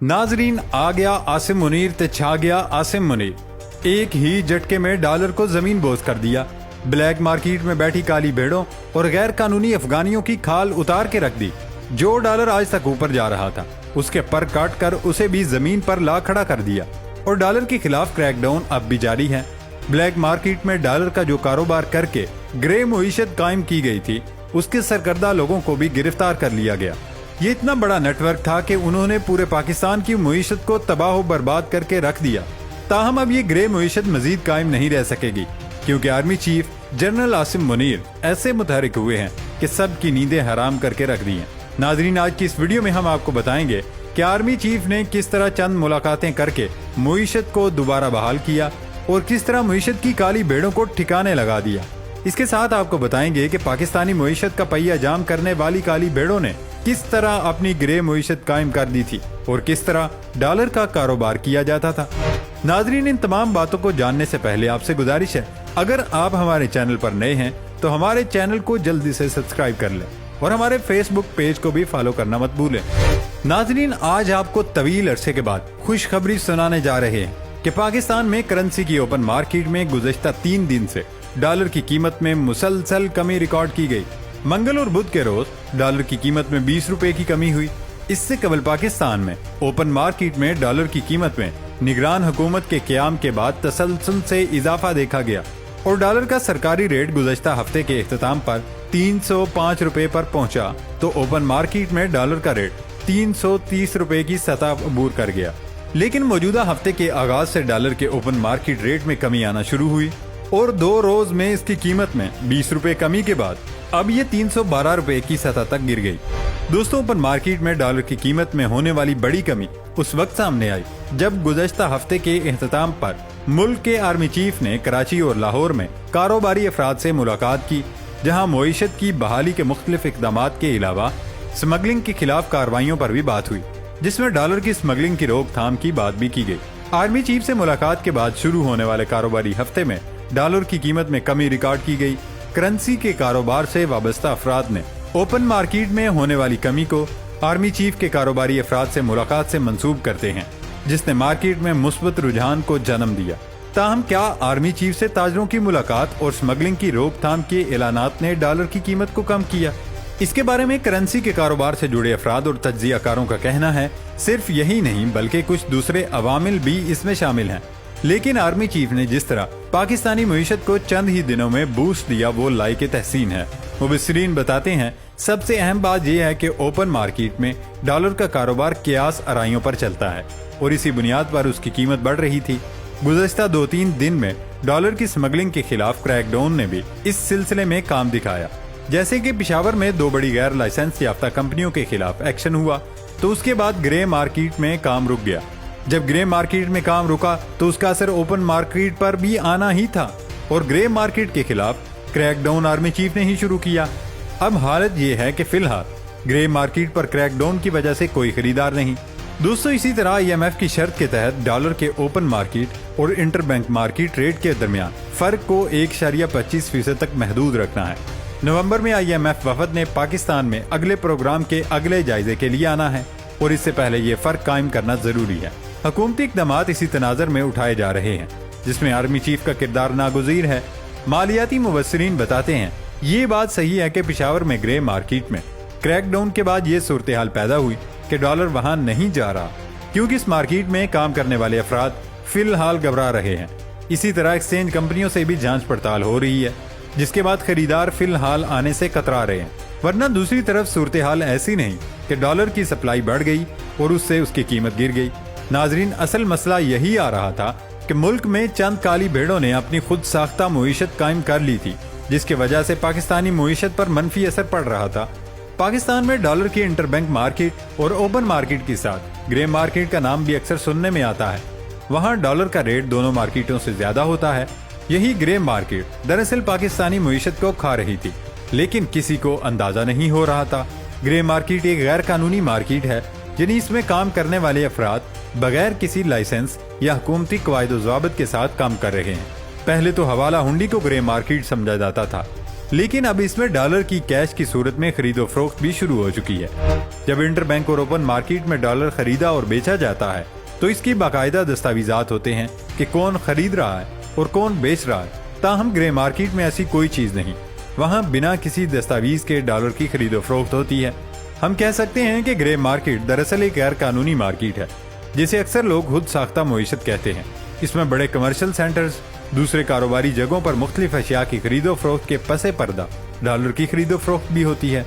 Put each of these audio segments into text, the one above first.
नाजरीन, आ गया आसिम मुनीर ते छा गया आसिम मुनीर। एक ही झटके में डॉलर को जमीन बोझ कर दिया। ब्लैक मार्केट में बैठी काली भेड़ों और गैर कानूनी अफगानियों की खाल उतार के रख दी। जो डॉलर आज तक ऊपर जा रहा था, उसके पर काट कर उसे भी जमीन पर ला खड़ा कर दिया। और डॉलर के खिलाफ क्रैकडाउन अब भी जारी है। ब्लैक मार्केट में डॉलर का जो कारोबार करके ग्रे मुईशत कायम की गई थी, उसके सरकर्दा लोगों को भी गिरफ्तार कर लिया गया। ये इतना बड़ा नेटवर्क था कि उन्होंने पूरे पाकिस्तान की मुईशत को तबाह बर्बाद करके रख दिया। ताहम अब ये ग्रे मुईशत मजीद कायम नहीं रह सकेगी, क्योंकि army chief general Asim Munir ऐसे मुतहरिक हुए हैं कि सब की नींदें हराम करके रख दी हैं। नाजरीन, आज की इस वीडियो में हम आपको बताएंगे कि आर्मी चीफ ने किस तरह चंद मुलाकातें करके मुईशत को दोबारा बहाल किया और किस तरह मुईशत की काली भेड़ों को ठिकाने लगा दिया। इसके साथ आपको बताएंगे कि पाकिस्तानी मुईशत का पहिया जाम करने वाली काली भेड़ों ने किस तरह अपनी ग्रे मुईशत कायम कर दी थी और किस तरह डॉलर का कारोबार किया जाता था। नाजरीन, इन तमाम बातों को जानने से पहले आपसे गुजारिश है, अगर आप हमारे चैनल पर नए हैं तो हमारे चैनल को जल्दी से सब्सक्राइब कर लें और हमारे फेसबुक पेज को भी फॉलो करना मत भूलें। नाजरीन, आज आपको तवील अरसे के बाद खुशखबरी सुनाने जा रहे हैं कि पाकिस्तान में करेंसी की ओपन मार्केट में गुज़श्ता 3 दिन से डॉलर की कीमत में मुसलसल कमी रिकॉर्ड की गई। मंगल और बुध के रोज डॉलर की कीमत में 20 रुपए की कमी हुई। इससे कबल पाकिस्तान में ओपन मार्केट में डॉलर की कीमत में निगरान हुकूमत के क़याम के बाद तसलसल से इजाफा देखा गया और डॉलर का सरकारी रेट गुज़श्ता हफ्ते के इख्तिताम पर 305 रुपए पर पहुंचा, तो ओपन मार्केट में डॉलर का रेट 330 रुपए की सतह अबूर कर गया। लेकिन मौजूदा हफ्ते के आगाज से डॉलर के ओपन मार्केट रेट में कमी आना शुरू हुई और 2 रोज में इसकी कीमत में 20 रुपए कमी के बाद अब ये 312 रुपए की सतह तक गिर गई। दोस्तों, ओपन मार्केट में डॉलर की कीमत में होने वाली बड़ी कमी उस वक्त सामने आई जब गुज़श्ता हफ्ते के इख्तिताम पर मुल्क के आर्मी चीफ ने कराची और लाहौर में कारोबारी अफराद से मुलाकात की, जहां मुईशत की बहाली के मुख्तलिफ इक़दामात के अलावा स्मगलिंग के खिलाफ कार्रवाइयों पर भी बात हुई, जिसमें डॉलर की स्मगलिंग की रोकथाम की बात भी की गई। आर्मी चीफ से मुलाकात के बाद शुरू होने वाले कारोबारी हफ्ते में डॉलर की कीमत में कमी रिकॉर्ड की गई। करेंसी के कारोबार से वाबस्ता अफराद ने ओपन मार्केट में होने वाली कमी को आर्मी चीफ के कारोबारी अफराद से मुलाकात से मंसूब करते हैं, जिसने मार्केट में मुस्बत रुझान को जन्म दिया। ताहम क्या आर्मी चीफ से ताजरों की मुलाकात और स्मगलिंग की रोकथाम के ऐलानात ने डॉलर की कीमत को कम किया? इसके बारे में करेंसी के कारोबार से जुड़े अफराद और तज्जियाकारों का कहना है, सिर्फ यही नहीं बल्कि कुछ दूसरे अवामिल भी इसमें शामिल हैं। लेकिन आर्मी चीफ ने जिस तरह पाकिस्तानी मुईशत को चंद ही दिनों में बूस्ट दिया, वो लायक तहसीन है। मुबस्सिरीन बताते हैं, सबसे अहम बात यह है कि ओपन मार्केट में डॉलर का कारोबार कियास आराइयों पर चलता है और इसी बुनियाद पर उसकी कीमत बढ़ रही थी। गुज़श्ता 2-3 दिन में डॉलर की स्मगलिंग के खिलाफ क्रैकडाउन ने भी इस सिलसिले में काम दिखाया। जैसे कि पिशावर में 2 बड़ी गैर लाइसेंस याफ्ता कंपनियों के खिलाफ एक्शन हुआ, तो उसके बाद ग्रे मार्केट में काम रुक गया। जब ग्रे मार्केट में काम रुका तो उसका असर ओपन मार्केट पर भी आना ही था और ग्रे मार्केट के खिलाफ क्रैकडाउन आर्मी चीफ ने ही शुरू किया। अब हालत ये है कि फिलहाल ग्रे मार्केट पर क्रैकडाउन की वजह से कोई खरीदार नहीं। दोस्तों, इसी तरह IMF की शर्त के तहत डॉलर के ओपन मार्केट और इंटरबैंक मार्केट रेट के दरमियान फर्क को 1.25% तक महदूद रखना है। नवंबर में IMF वफद ने पाकिस्तान में अगले प्रोग्राम के अगले जायजे के लिए आना है और इससे पहले ये फर्क कायम करना जरूरी है। हुकूमती इक़दामात इसी तनाज़र में उठाए जा रहे हैं, जिसमें आर्मी चीफ का किरदार नागुज़ीर है। मालियाती मुबस्सिरीन बताते हैं, ये बात सही है कि पिशावर में ग्रे मार्केट में क्रैकडाउन के बाद ये सूरत हाल पैदा हुई कि डॉलर वहां नहीं जा रहा, क्योंकि इस मार्केट में काम करने वाले अफराद फिलहाल घबरा रहे हैं। इसी तरह एक्सचेंज कंपनियों से भी जांच पड़ताल हो रही है, जिसके बाद खरीदार फिलहाल आने से कतरा रहे हैं। वरना दूसरी तरफ सूरत हाल ऐसी नहीं कि डॉलर की सप्लाई बढ़ गई और उससे उसकी कीमत गिर गई। नाजरीन, असल मसला यही आ रहा था कि मुल्क में चंद काली भेड़ों ने अपनी खुद साख्ता मुईशत कायम कर ली थी, जिसकी वजह से पाकिस्तानी मुईशत पर मनफी असर पड़ रहा था। पाकिस्तान में डॉलर की इंटरबैंक मार्केट और ओपन मार्केट के साथ ग्रे मार्केट का नाम भी अक्सर सुनने में आता है। वहाँ डॉलर का रेट दोनों मार्केटों से ज्यादा होता है। यही ग्रे मार्केट दरअसल पाकिस्तानी मुईशत को खा रही थी, लेकिन किसी को अंदाजा नहीं हो रहा था। ग्रे मार्केट एक गैर कानूनी मार्केट है, यानी इसमें काम करने वाले अफराद बगैर किसी लाइसेंस या हुकूमती कवायद ज़वाबित के साथ काम कर रहे हैं। पहले तो हवाला हुंडी को ग्रे मार्केट समझा जाता था, लेकिन अब इसमें डॉलर की कैश की सूरत में खरीदो फरोख्त भी शुरू हो चुकी है। जब इंटर बैंक और ओपन मार्केट में डॉलर खरीदा और बेचा जाता है तो इसकी बाकायदा दस्तावेजात होते हैं कि कौन खरीद रहा है और कौन बेच रहा है। ताहम ग्रे मार्केट में ऐसी कोई चीज नहीं, वहाँ बिना किसी दस्तावेज के डॉलर की खरीदो फरोख्त होती है। हम कह सकते हैं कि ग्रे मार्केट दरअसल एक गैर कानूनी मार्केट है, जिसे अक्सर लोग खुद साख्ता मईशत कहते हैं। इसमें बड़े कमर्शियल सेंटर्स, दूसरे कारोबारी जगहों पर मुख्तलिफ अशिया की खरीदो फरोख्त के पसे पर्दा डॉलर की खरीदो फरोख्त भी होती है।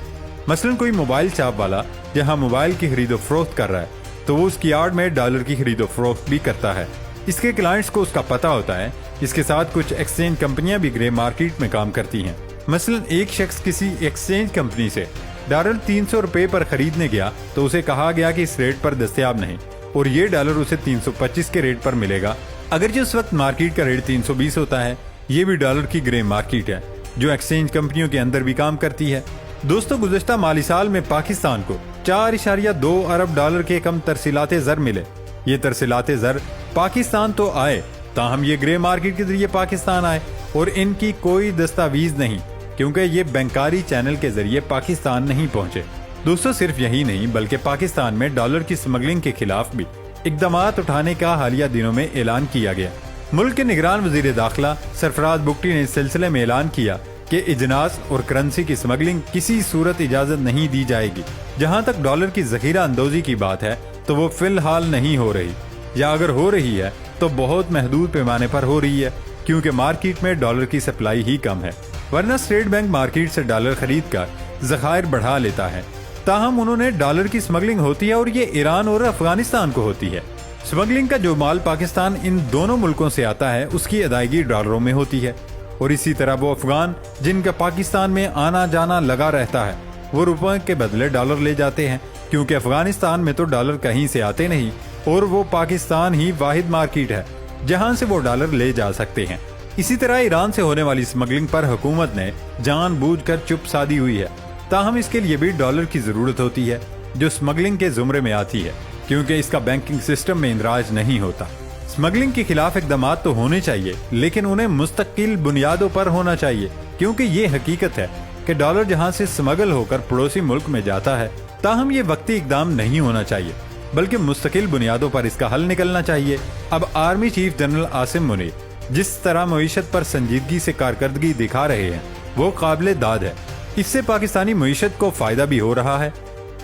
मसलन कोई मोबाइल शॉप वाला जहां मोबाइल की खरीदो फरोख्त कर रहा है तो वो उसकी यार्ड में डॉलर की खरीदो फरोख्त भी करता है। इसके क्लाइंट्स को उसका पता होता है। इसके साथ कुछ एक्सचेंज कंपनियां भी ग्रे मार्केट में काम करती हैं। मसलन एक शख्स किसी एक्सचेंज कंपनी से डॉलर 300 रुपए पर खरीदने गया तो उसे कहा गया कि इस रेट पर दस्तयाब नहीं और ये डॉलर उसे 325 के रेट पर मिलेगा, अगर जो उस वक्त मार्केट का रेट 320 होता है। ये भी डॉलर की ग्रे मार्केट है जो एक्सचेंज कंपनियों के अंदर भी काम करती है। दोस्तों, गुज़श्ता माली साल में पाकिस्तान को 4.2 अरब डॉलर के कम तरसीलाते ज़र मिले। ये तरसीलाते ज़र पाकिस्तान तो आए, ताहम ये ग्रे मार्केट के जरिए पाकिस्तान आए और इनकी कोई दस्तावेज नहीं, क्योंकि ये बैंकारी चैनल के जरिए पाकिस्तान नहीं पहुंचे। दोस्तों, सिर्फ यही नहीं बल्कि पाकिस्तान में डॉलर की स्मगलिंग के खिलाफ भी इक़दामात उठाने का हालिया दिनों में ऐलान किया गया। मुल्क के निगरान वज़ीर दाखिला सरफराज बुगटी ने इस सिलसिले में ऐलान किया कि इजनास और करेंसी की स्मगलिंग किसी सूरत इजाजत नहीं दी जाएगी। जहां तक डॉलर की जखीरा अंदोजी की बात है तो वो फिलहाल नहीं हो रही, या अगर हो रही है तो बहुत महदूद पैमाने पर हो रही है, क्योंकि मार्केट में डॉलर की सप्लाई ही कम है। वरना स्टेट बैंक मार्केट से डॉलर खरीद कर ज़खायर बढ़ा लेता है। ताहम उन्होंने डॉलर की स्मगलिंग होती है और ये ईरान और अफगानिस्तान को होती है। स्मगलिंग का जो माल पाकिस्तान इन दोनों मुल्कों से आता है उसकी अदायगी डॉलरों में होती है, और इसी तरह वो अफगान जिनका पाकिस्तान में आना जाना लगा रहता है वो रुपए के बदले डॉलर ले जाते हैं, क्योंकि अफगानिस्तान में तो डॉलर कहीं से आते नहीं और वो पाकिस्तान ही वाहिद मार्केट है जहां से वो डॉलर ले जा सकते हैं। इसी तरह ईरान से होने वाली स्मगलिंग पर हुकूमत ने जानबूझकर चुप साधी हुई है। ताहम इसके लिए भी डॉलर की जरूरत होती है जो स्मगलिंग के जुमरे में आती है, क्योंकि इसका बैंकिंग सिस्टम में इंदराज नहीं होता। स्मगलिंग के खिलाफ इक़दाम तो होने चाहिए, लेकिन उन्हें मुस्तकिल बुनियादों पर होना चाहिए, क्योंकि ये हकीकत है कि डॉलर जहां से स्मगल होकर पड़ोसी मुल्क में जाता है, ताहम ये वक्ती इक़दाम नहीं होना चाहिए, बल्कि मुस्तकिल बुनियादों पर इसका हल निकलना चाहिए। अब army chief general Asim Munir जिस तरह मईशत पर संजीदगी से कारकर्दगी दिखा रहे हैं वो काबिल दाद है। इससे पाकिस्तानी मईशत को फायदा भी हो रहा है।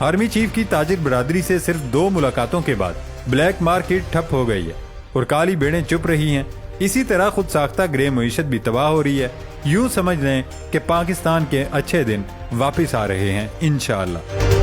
आर्मी चीफ की ताजिर बरादरी से सिर्फ 2 मुलाकातों के बाद ब्लैक मार्केट ठप हो गई है और काली भेड़ें चुप रही हैं। इसी तरह खुद साख्ता ग्रे मईशत भी तबाह हो रही है। यूं समझ लें कि पाकिस्तान के अच्छे दिन वापिस आ रहे हैं इंशाअल्लाह।